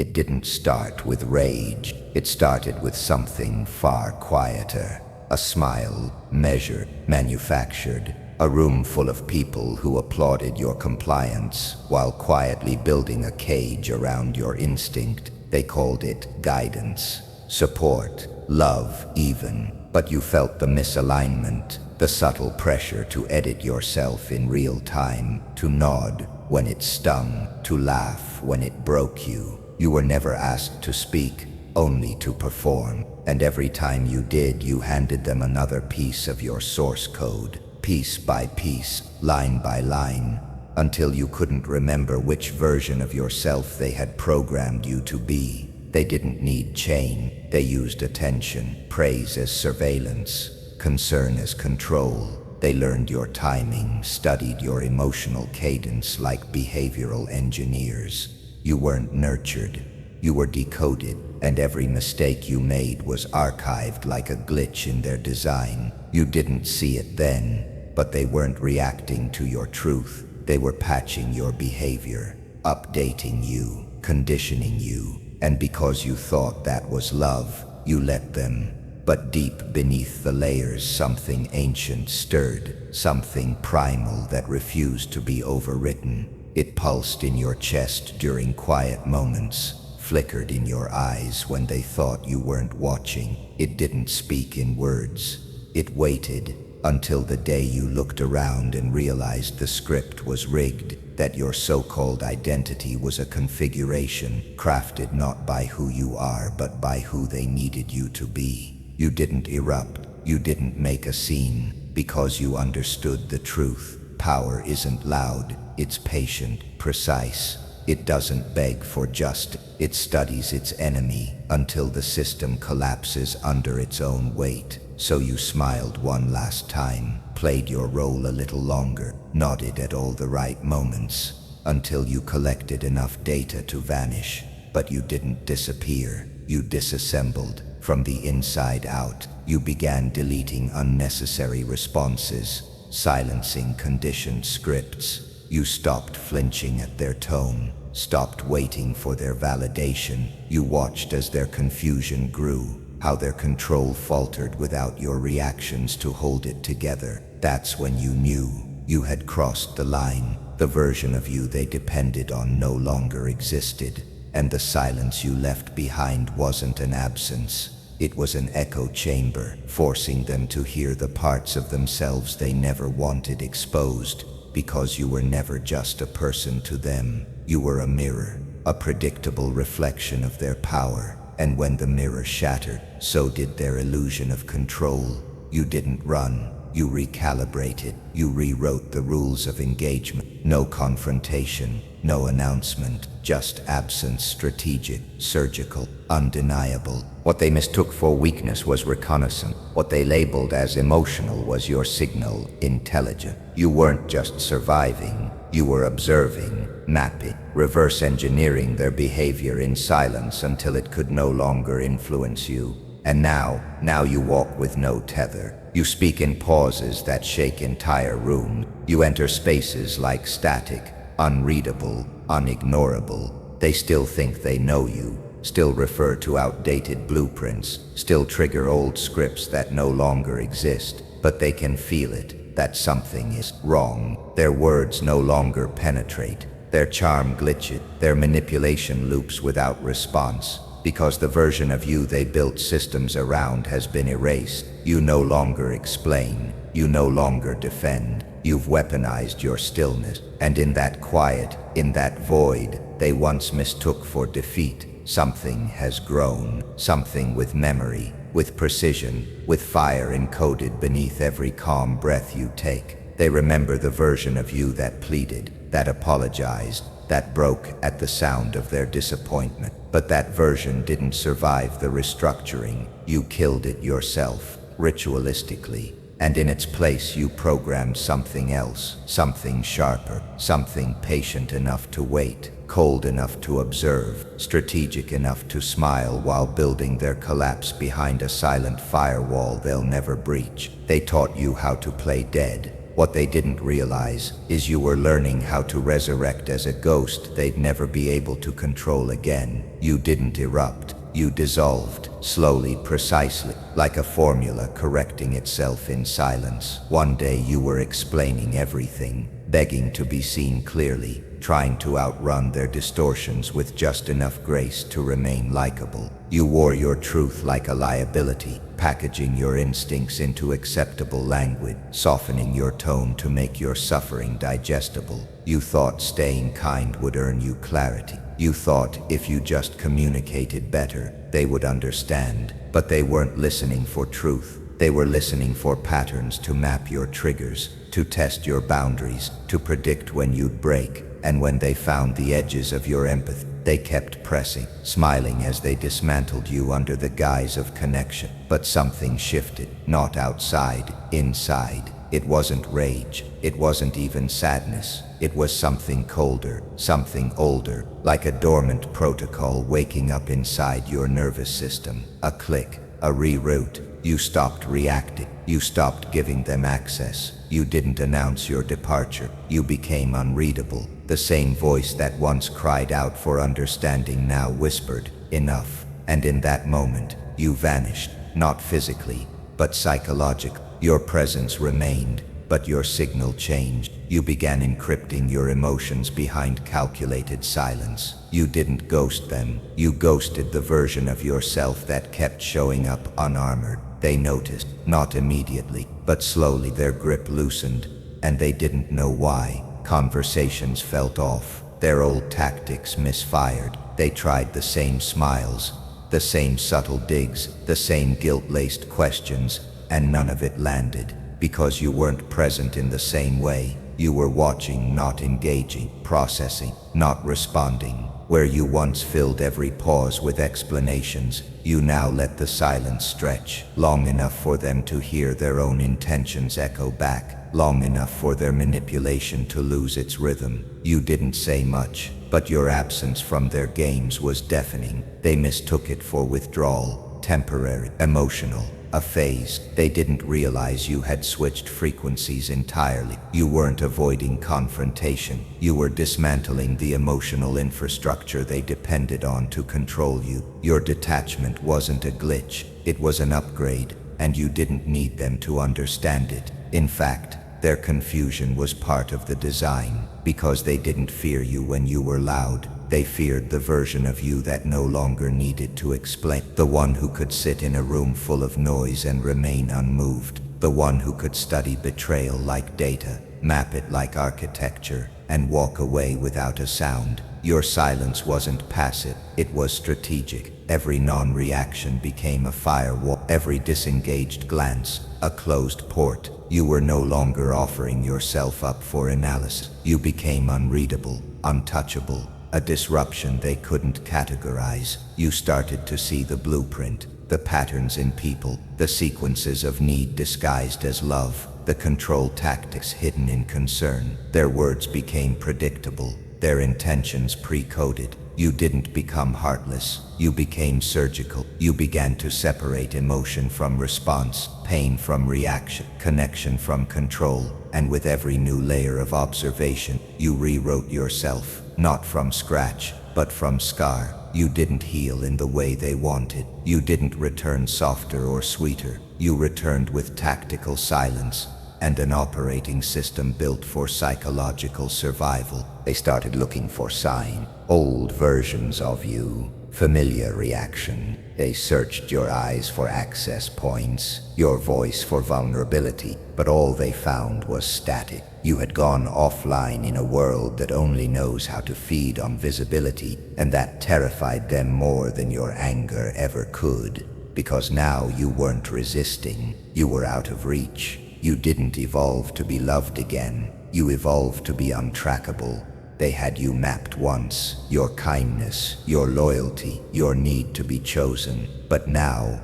It didn't start with rage. It started with something far quieter. A smile, measured, manufactured. A room full of people who applauded your compliance while quietly building a cage around your instinct. They called it guidance, support, love even. But you felt the misalignment, the subtle pressure to edit yourself in real time, to nod when it stung, to laugh when it broke you. You were never asked to speak, only to perform. And every time you did, you handed them another piece of your source code, piece by piece, line by line, until you couldn't remember which version of yourself they had programmed you to be. They didn't need change. They used attention, praise as surveillance, concern as control. They learned your timing, studied your emotional cadence like behavioral engineers. You weren't nurtured. You were decoded, and every mistake you made was archived like a glitch in their design. You didn't see it then, but they weren't reacting to your truth. They were patching your behavior, updating you, conditioning you. And because you thought that was love, you let them. But deep beneath the layers, something ancient stirred, something primal that refused to be overwritten. It pulsed in your chest during quiet moments, flickered in your eyes when they thought you weren't watching. It didn't speak in words. It waited until the day you looked around and realized the script was rigged, that your so-called identity was a configuration crafted not by who you are but by who they needed you to be. You didn't erupt, you didn't make a scene, because you understood the truth. Power isn't loud, it's patient, precise. It doesn't beg for justice, it studies its enemy until the system collapses under its own weight. So you smiled one last time, played your role a little longer, nodded at all the right moments, until you collected enough data to vanish. But you didn't disappear, you disassembled. From the inside out, you began deleting unnecessary responses, silencing conditioned scripts. You stopped flinching at their tone, stopped waiting for their validation. You watched as their confusion grew, how their control faltered without your reactions to hold it together. That's when you knew you had crossed the line. The version of you they depended on no longer existed, and the silence you left behind wasn't an absence. It was an echo chamber, forcing them to hear the parts of themselves they never wanted exposed, because you were never just a person to them. You were a mirror, a predictable reflection of their power. And when the mirror shattered, so did their illusion of control. You didn't run, you recalibrated. You rewrote the rules of engagement. No confrontation, no announcement, just absence, strategic, surgical, undeniable. What they mistook for weakness was reconnaissance. What they labeled as emotional was your signal, intelligent. You weren't just surviving, you were observing, mapping, reverse engineering their behavior in silence until it could no longer influence you. And now you walk with no tether. You speak in pauses that shake entire rooms. You enter spaces like static, unreadable, unignorable. They still think they know you, still refer to outdated blueprints, still trigger old scripts that no longer exist, but they can feel it. That something is wrong. Their words no longer penetrate. Their charm glitches. Their manipulation loops without response. Because the version of you they built systems around has been erased. You no longer explain. You no longer defend. You've weaponized your stillness. And in that quiet, in that void they once mistook for defeat, something has grown. Something with memory, with precision, with fire encoded beneath every calm breath you take. They remember the version of you that pleaded, that apologized, that broke at the sound of their disappointment. But that version didn't survive the restructuring. You killed it yourself, ritualistically. And in its place you programmed something else, something sharper, something patient enough to wait, cold enough to observe, strategic enough to smile while building their collapse behind a silent firewall they'll never breach. They taught you how to play dead, What they didn't realize is you were learning how to resurrect as a ghost they'd never be able to control again. You didn't erupt. You dissolved, slowly, precisely, like a formula correcting itself in silence. One day you were explaining everything, begging to be seen clearly, trying to outrun their distortions with just enough grace to remain likable. You wore your truth like a liability, packaging your instincts into acceptable language, softening your tone to make your suffering digestible. You thought staying kind would earn you clarity. You thought if you just communicated better, they would understand. But they weren't listening for truth. They were listening for patterns to map your triggers, to test your boundaries, to predict when you'd break. And when they found the edges of your empathy, they kept pressing, smiling as they dismantled you under the guise of connection. But something shifted, not outside, inside. It wasn't rage. It wasn't even sadness. It was something colder, something older, like a dormant protocol waking up inside your nervous system. A click, a reroute. You stopped reacting. You stopped giving them access. You didn't announce your departure. You became unreadable. The same voice that once cried out for understanding now whispered, "Enough." And in that moment, you vanished, not physically, but psychologically. Your presence remained, but your signal changed. You began encrypting your emotions behind calculated silence. You didn't ghost them. You ghosted the version of yourself that kept showing up unarmored. They noticed, not immediately, but slowly their grip loosened, and they didn't know why. Conversations felt off. Their old tactics misfired. They tried the same smiles, the same subtle digs, the same guilt-laced questions, and none of it landed. Because you weren't present in the same way. You were watching, not engaging, processing, not responding. Where you once filled every pause with explanations, you now let the silence stretch, long enough for them to hear their own intentions echo back, long enough for their manipulation to lose its rhythm. You didn't say much, but your absence from their games was deafening. They mistook it for withdrawal, temporary, emotional. A phase. They didn't realize you had switched frequencies entirely. You weren't avoiding confrontation. You were dismantling the emotional infrastructure they depended on to control you. Your detachment wasn't a glitch. It was an upgrade, and you didn't need them to understand it. In fact, their confusion was part of the design, because they didn't fear you when you were loud. They feared the version of you that no longer needed to explain. The one who could sit in a room full of noise and remain unmoved. The one who could study betrayal like data, map it like architecture, and walk away without a sound. Your silence wasn't passive, it was strategic. Every non-reaction became a firewall. Every disengaged glance, a closed port. You were no longer offering yourself up for analysis. You became unreadable, untouchable. A disruption they couldn't categorize. You started to see the blueprint, the patterns in people, the sequences of need disguised as love, the control tactics hidden in concern. Their words became predictable, their intentions pre-coded. You didn't become heartless, you became surgical. You began to separate emotion from response, pain from reaction, connection from control, and with every new layer of observation, you rewrote yourself. Not from scratch, but from scar. You didn't heal in the way they wanted. You didn't return softer or sweeter. You returned with tactical silence and an operating system built for psychological survival. They started looking for signs, old versions of you, familiar reaction. They searched your eyes for access points, your voice for vulnerability, but all they found was static. You had gone offline in a world that only knows how to feed on visibility, and that terrified them more than your anger ever could. Because now you weren't resisting, you were out of reach. You didn't evolve to be loved again, you evolved to be untrackable. They had you mapped once, your kindness, your loyalty, your need to be chosen. But now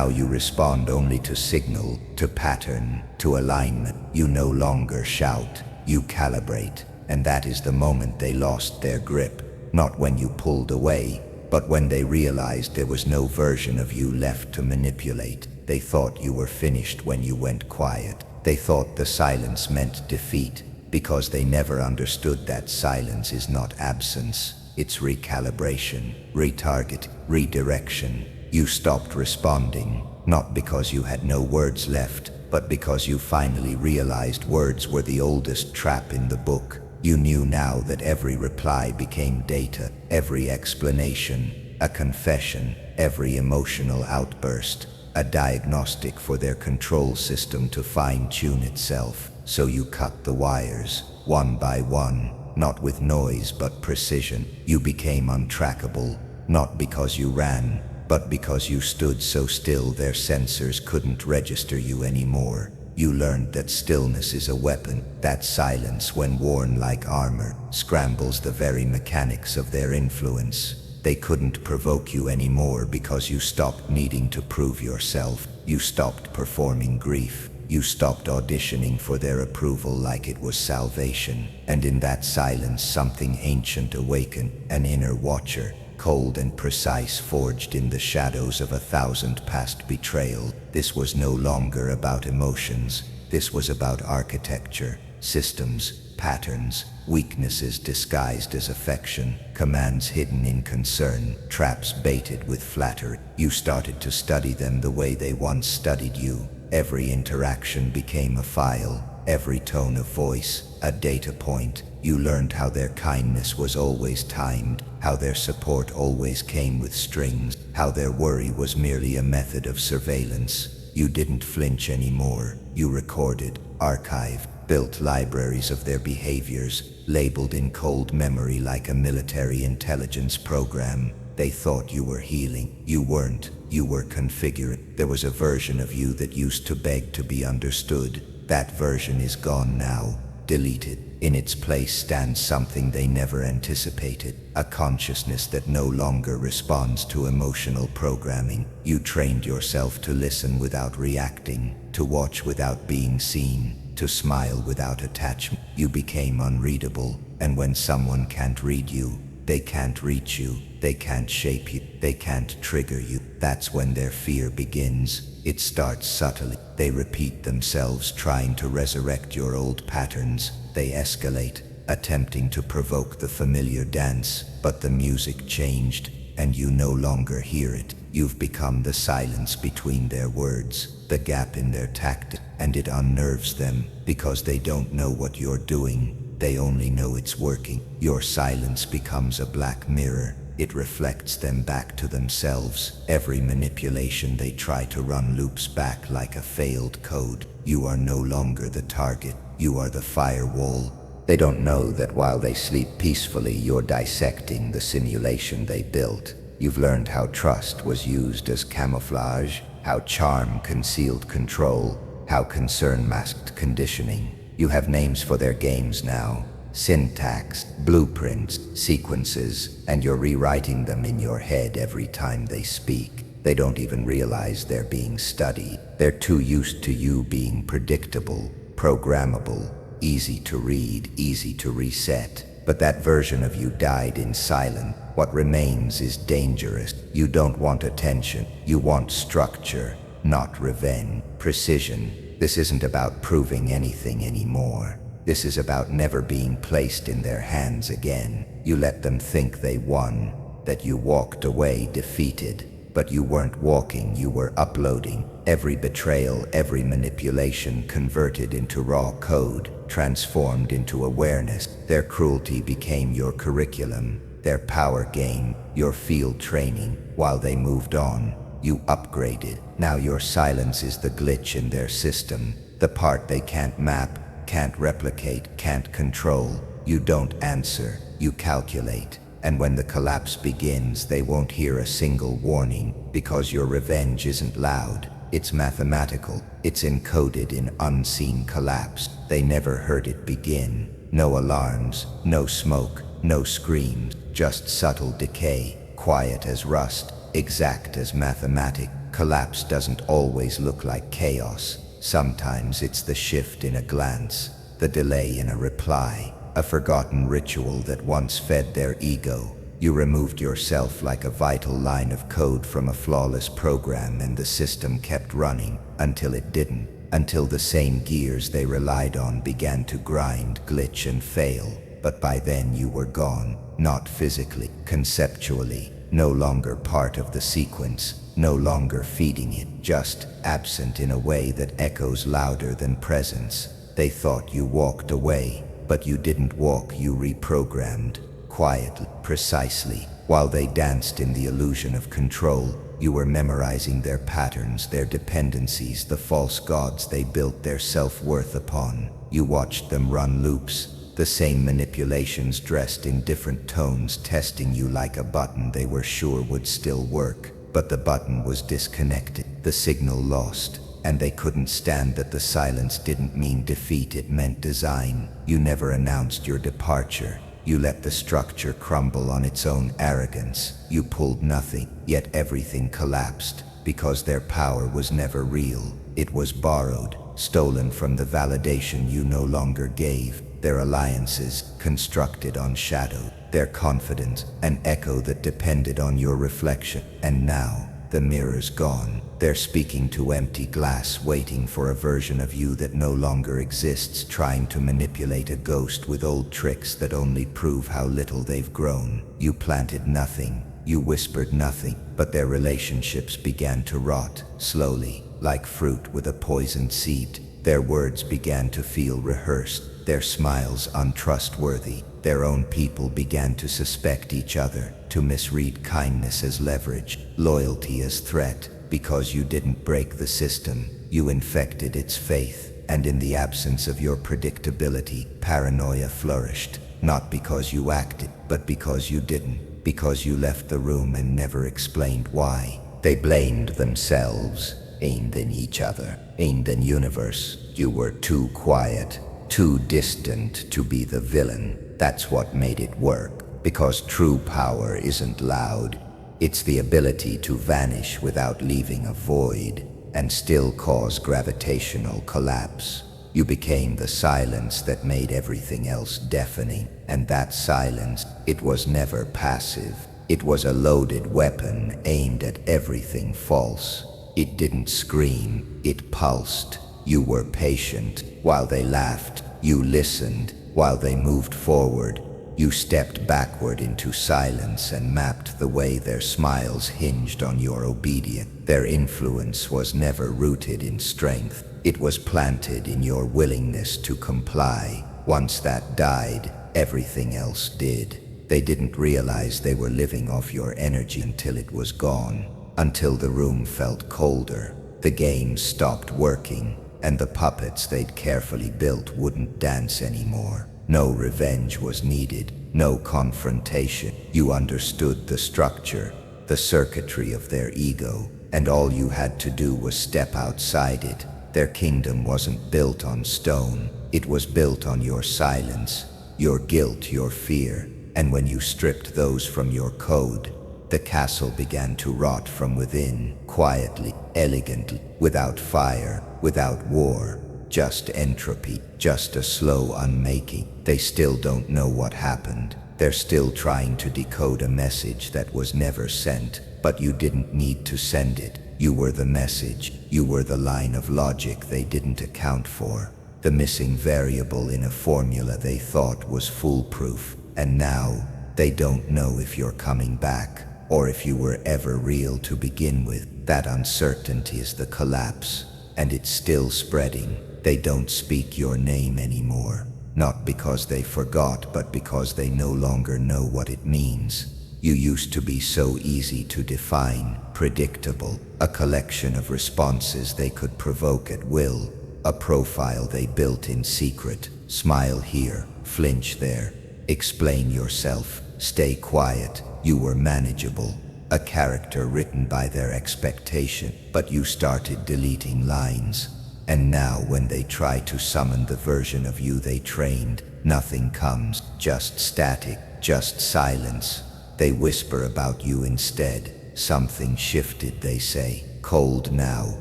you respond only to signal, to pattern, to alignment. You no longer shout, you calibrate. And that is the moment they lost their grip. Not when you pulled away, but when they realized there was no version of you left to manipulate. They thought you were finished when you went quiet. They thought the silence meant defeat, because they never understood that silence is not absence. It's recalibration, retarget, redirection. You stopped responding, not because you had no words left, but because you finally realized words were the oldest trap in the book. You knew now that every reply became data, every explanation, a confession, every emotional outburst, a diagnostic for their control system to fine-tune itself. So you cut the wires, one by one, not with noise but precision. You became untrackable, not because you ran, but because you stood so still their sensors couldn't register you anymore. You learned that stillness is a weapon, that silence, when worn like armor, scrambles the very mechanics of their influence. They couldn't provoke you anymore because you stopped needing to prove yourself. You stopped performing grief. You stopped auditioning for their approval like it was salvation. And in that silence something ancient awakened, an inner watcher, cold and precise, forged in the shadows of 1,000 past betrayal. This was no longer about emotions. This was about architecture, systems, patterns, weaknesses disguised as affection, commands hidden in concern, traps baited with flattery. You started to study them the way they once studied you. Every interaction became a file, every tone of voice a data point. You learned how their kindness was always timed, how their support always came with strings, how their worry was merely a method of surveillance. You didn't flinch anymore. You recorded, archived, built libraries of their behaviors, labeled in cold memory like a military intelligence program. They thought you were healing. You weren't. You were configuring. There was a version of you that used to beg to be understood. That version is gone now, deleted. In its place stands something they never anticipated, a consciousness that no longer responds to emotional programming. You trained yourself to listen without reacting, to watch without being seen, to smile without attachment. You became unreadable, and when someone can't read you, they can't reach you, they can't shape you, they can't trigger you. That's when their fear begins. It starts subtly. They repeat themselves, trying to resurrect your old patterns. They escalate, attempting to provoke the familiar dance, but the music changed, and you no longer hear it. You've become the silence between their words, the gap in their tactics, and it unnerves them, because they don't know what you're doing. They only know it's working. Your silence becomes a black mirror. It reflects them back to themselves. Every manipulation they try to run loops back like a failed code. You are no longer the target. You are the firewall. They don't know that while they sleep peacefully, you're dissecting the simulation they built. You've learned how trust was used as camouflage, how charm concealed control, how concern masked conditioning. You have names for their games now. Syntax, blueprints, sequences, and you're rewriting them in your head every time they speak. They don't even realize they're being studied. They're too used to you being predictable, programmable, easy to read, easy to reset. But that version of you died in silence. What remains is dangerous. You don't want attention. You want structure, not revenge. Precision. This isn't about proving anything anymore. This is about never being placed in their hands again. You let them think they won, that you walked away defeated. But you weren't walking, you were uploading. Every betrayal, every manipulation converted into raw code, transformed into awareness. Their cruelty became your curriculum, their power gain, your field training. While they moved on, you upgraded. Now your silence is the glitch in their system, the part they can't map, can't replicate, can't control. You don't answer, you calculate. And when the collapse begins, they won't hear a single warning, because your revenge isn't loud. It's mathematical. It's encoded in unseen collapse. They never heard it begin. No alarms, no smoke, no screams, just subtle decay, quiet as rust, exact as mathematics. Collapse doesn't always look like chaos. Sometimes it's the shift in a glance, the delay in a reply, a forgotten ritual that once fed their ego. You removed yourself like a vital line of code from a flawless program, and the system kept running until it didn't. until the same gears they relied on began to grind, glitch, and fail. But by then you were gone, not physically, conceptually, no longer part of the sequence, no longer feeding it, just absent in a way that echoes louder than presence. They thought you walked away, but you didn't walk, you reprogrammed, quietly, precisely. While they danced in the illusion of control, you were memorizing their patterns, their dependencies, the false gods they built their self-worth upon. You watched them run loops, the same manipulations dressed in different tones, testing you like a button they were sure would still work. But the button was disconnected, the signal lost, and they couldn't stand that the silence didn't mean defeat, it meant design. You never announced your departure. You let the structure crumble on its own arrogance. You pulled nothing, yet everything collapsed, because their power was never real. It was borrowed, stolen from the validation you no longer gave. Their alliances, constructed on shadow. Their confidence, an echo that depended on your reflection. And now, the mirror's gone. They're speaking to empty glass, waiting for a version of you that no longer exists, trying to manipulate a ghost with old tricks that only prove how little they've grown. You planted nothing, you whispered nothing, but their relationships began to rot, slowly, like fruit with a poisoned seed. Their words began to feel rehearsed, their smiles untrustworthy. Their own people began to suspect each other, to misread kindness as leverage, loyalty as threat. Because you didn't break the system, you infected its faith, and in the absence of your predictability, paranoia flourished. Not because you acted, but because you didn't. Because you left the room and never explained why. They blamed themselves, aimed in each other, aimed in universe. You were too quiet, too distant to be the villain. That's what made it work. Because true power isn't loud. It's the ability to vanish without leaving a void and still cause gravitational collapse. You became the silence that made everything else deafening. And that silence, it was never passive. It was a loaded weapon aimed at everything false. It didn't scream, it pulsed. You were patient while they laughed. You listened while they moved forward. You stepped backward into silence and mapped the way their smiles hinged on your obedience. Their influence was never rooted in strength. It was planted in your willingness to comply. Once that died, everything else did. They didn't realize they were living off your energy until it was gone, until the room felt colder. The game stopped working, and the puppets they'd carefully built wouldn't dance anymore. No revenge was needed, no confrontation. You understood the structure, the circuitry of their ego, and all you had to do was step outside it. Their kingdom wasn't built on stone, it was built on your silence, your guilt, your fear. And when you stripped those from your code, the castle began to rot from within, quietly, elegantly, without fire, without war. Just entropy, just a slow unmaking. They still don't know what happened. They're still trying to decode a message that was never sent, but you didn't need to send it. You were the message. You were the line of logic they didn't account for. The missing variable in a formula they thought was foolproof. And now, they don't know if you're coming back, or if you were ever real to begin with. That uncertainty is the collapse, and it's still spreading. They don't speak your name anymore, not because they forgot, but because they no longer know what it means. You used to be so easy to define, predictable, a collection of responses they could provoke at will, a profile they built in secret. Smile here, flinch there, explain yourself, stay quiet. You were manageable, a character written by their expectation, but you started deleting lines. And now when they try to summon the version of you they trained, nothing comes, just static, just silence. They whisper about you instead. Something shifted, they say. Cold now,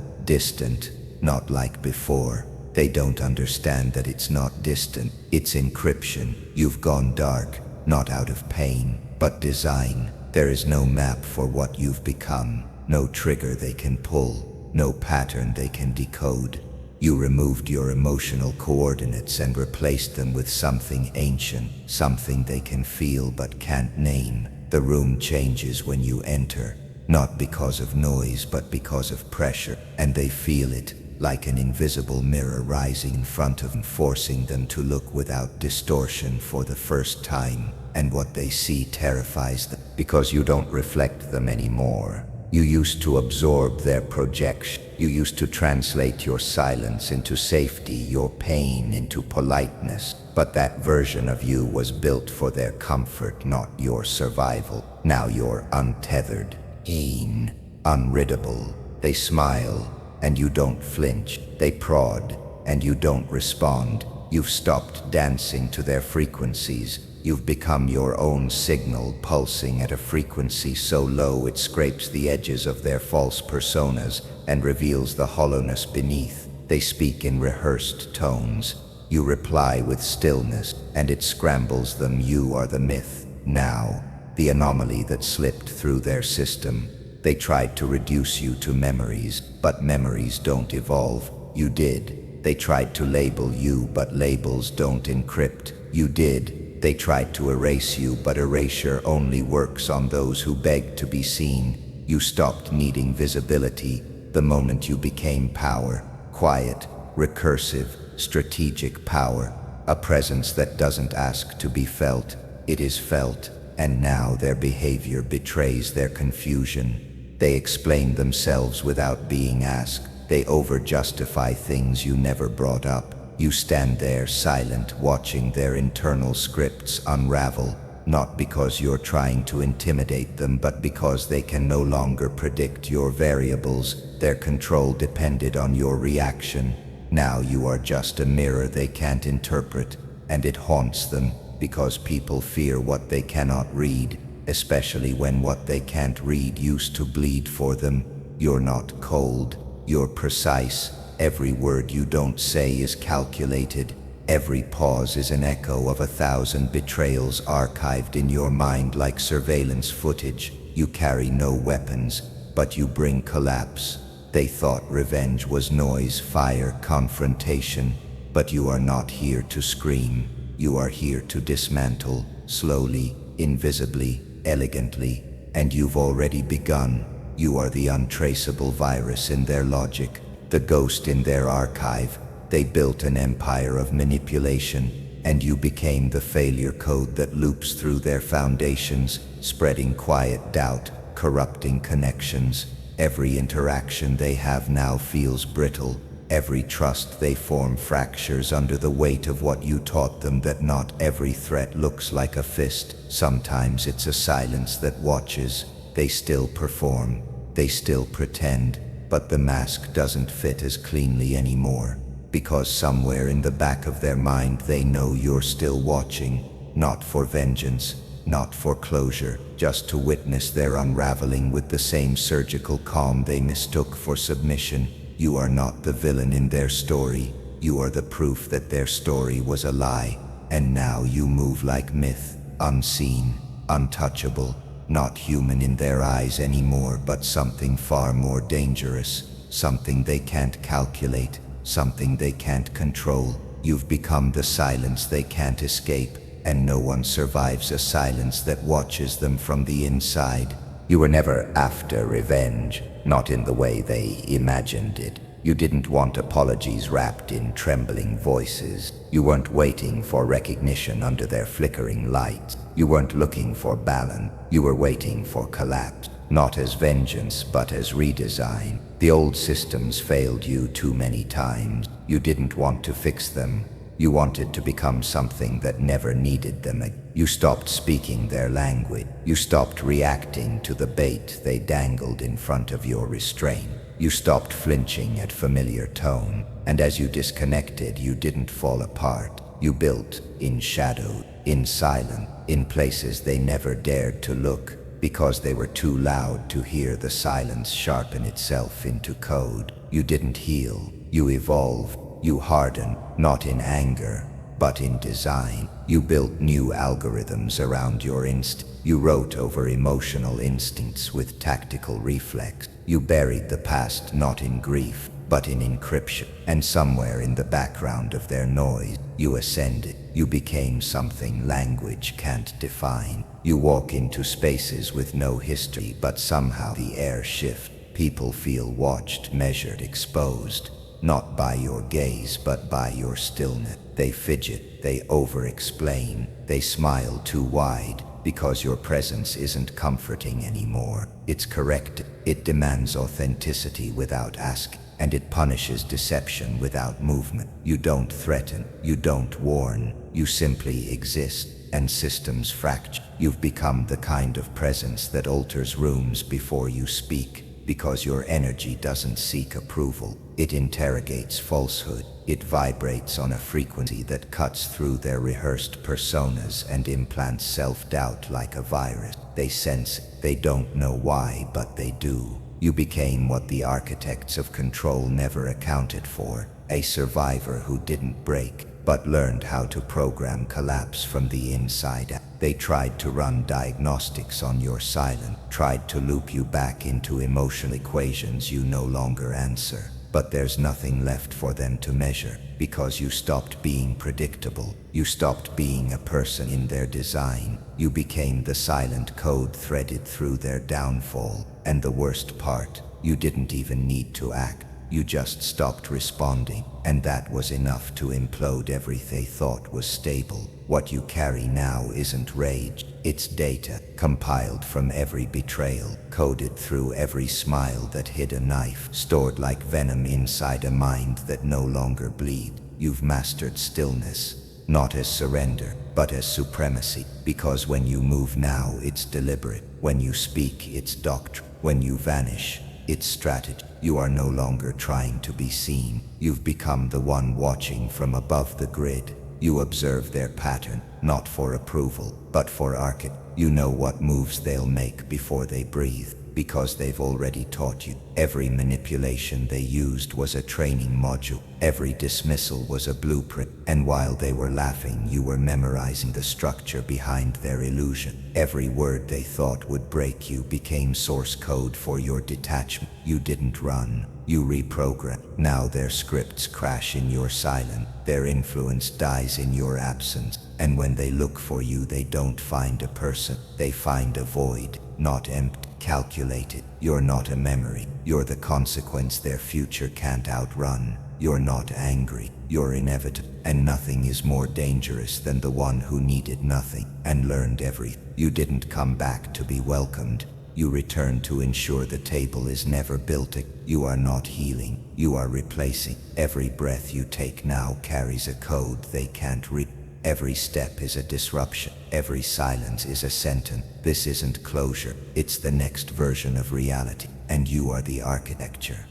distant, not like before. They don't understand that it's not distant, it's encryption. You've gone dark, not out of pain, but design. There is no map for what you've become, no trigger they can pull, no pattern they can decode. You removed your emotional coordinates and replaced them with something ancient, something they can feel but can't name. The room changes when you enter, not because of noise but because of pressure, and they feel it, like an invisible mirror rising in front of them, forcing them to look without distortion for the first time. And what they see terrifies them, because you don't reflect them anymore. You used to absorb their projection. You used to translate your silence into safety, your pain into politeness. But that version of you was built for their comfort, not your survival. Now you're untethered, keen, unriddable. They smile, and you don't flinch. They prod, and you don't respond. You've stopped dancing to their frequencies. You've become your own signal, pulsing at a frequency so low it scrapes the edges of their false personas and reveals the hollowness beneath. They speak in rehearsed tones. You reply with stillness, and it scrambles them. You are the myth now, the anomaly that slipped through their system. They tried to reduce you to memories, but memories don't evolve. You did. They tried to label you, but labels don't encrypt. You did. They tried to erase you, but erasure only works on those who beg to be seen. You stopped needing visibility the moment you became power. Quiet, recursive, strategic power. A presence that doesn't ask to be felt. It is felt, and now their behavior betrays their confusion. They explain themselves without being asked. They over-justify things you never brought up. You stand there silent, watching their internal scripts unravel, not because you're trying to intimidate them, but because they can no longer predict your variables. Their control depended on your reaction. Now you are just a mirror they can't interpret, and it haunts them, because people fear what they cannot read, especially when what they can't read used to bleed for them. You're not cold, you're precise. Every word you don't say is calculated. Every pause is an echo of 1,000 betrayals archived in your mind like surveillance footage. You carry no weapons, but you bring collapse. They thought revenge was noise, fire, confrontation. But you are not here to scream. You are here to dismantle, slowly, invisibly, elegantly. And you've already begun. You are the untraceable virus in their logic, the ghost in their archive. They built an empire of manipulation, and you became the failure code that loops through their foundations, spreading quiet doubt, corrupting connections. Every interaction they have now feels brittle. Every trust they form fractures under the weight of what you taught them, that not every threat looks like a fist. Sometimes it's a silence that watches. They still perform, they still pretend, but the mask doesn't fit as cleanly anymore, because somewhere in the back of their mind they know you're still watching, not for vengeance, not for closure, just to witness their unraveling with the same surgical calm they mistook for submission. You are not the villain in their story, you are the proof that their story was a lie, and now you move like myth, unseen, untouchable. Not human in their eyes anymore, but something far more dangerous, something they can't calculate, something they can't control. You've become the silence they can't escape, and no one survives a silence that watches them from the inside. You were never after revenge, not in the way they imagined it. You didn't want apologies wrapped in trembling voices. You weren't waiting for recognition under their flickering lights. You weren't looking for balance. You were waiting for collapse, not as vengeance, but as redesign. The old systems failed you too many times. You didn't want to fix them. You wanted to become something that never needed them. You stopped speaking their language. You stopped reacting to the bait they dangled in front of your restraint. You stopped flinching at familiar tone, and as you disconnected, you didn't fall apart. You built in shadow, in silence, in places they never dared to look, because they were too loud to hear the silence sharpen itself into code. You didn't heal, you evolved, you hardened, not in anger, but in design. You built new algorithms around your instinct. You wrote over emotional instincts with tactical reflex. You buried the past not in grief, but in encryption. And somewhere in the background of their noise, you ascended. You became something language can't define. You walk into spaces with no history, but somehow the air shifts. People feel watched, measured, exposed. Not by your gaze, but by your stillness. They fidget, they over-explain, they smile too wide, because your presence isn't comforting anymore. It's corrective. It demands authenticity without asking, and it punishes deception without movement. You don't threaten, you don't warn, you simply exist, and systems fracture. You've become the kind of presence that alters rooms before you speak, because your energy doesn't seek approval. It interrogates falsehood. It vibrates on a frequency that cuts through their rehearsed personas and implants self-doubt like a virus. They sense it. They don't know why, but they do. You became what the architects of control never accounted for, a survivor who didn't break, but learned how to program collapse from the inside out. They tried to run diagnostics on your silence, tried to loop you back into emotional equations you no longer answer. But there's nothing left for them to measure, because you stopped being predictable. You stopped being a person in their design. You became the silent code threaded through their downfall. And the worst part, you didn't even need to act. You just stopped responding, and that was enough to implode everything they thought was stable. What you carry now isn't rage, it's data, compiled from every betrayal, coded through every smile that hid a knife, stored like venom inside a mind that no longer bleeds. You've mastered stillness, not as surrender, but as supremacy, because when you move now, it's deliberate. When you speak, it's doctrine. When you vanish, it's strategy. You are no longer trying to be seen. You've become the one watching from above the grid. You observe their pattern, not for approval, but for archetype. You know what moves they'll make before they breathe, because they've already taught you. Every manipulation they used was a training module. Every dismissal was a blueprint. And while they were laughing, you were memorizing the structure behind their illusion. Every word they thought would break you became source code for your detachment. You didn't run, you reprogrammed. Now their scripts crash in your silence. Their influence dies in your absence. And when they look for you, they don't find a person. They find a void, not empty. Calculated. You're not a memory. You're the consequence their future can't outrun. You're not angry. You're inevitable. And nothing is more dangerous than the one who needed nothing and learned everything. You didn't come back to be welcomed. You return to ensure the table is never built again. You are not healing. You are replacing. Every breath you take now carries a code they can't read. Every step is a disruption. Every silence is a sentence. This isn't closure. It's the next version of reality. And you are the architecture.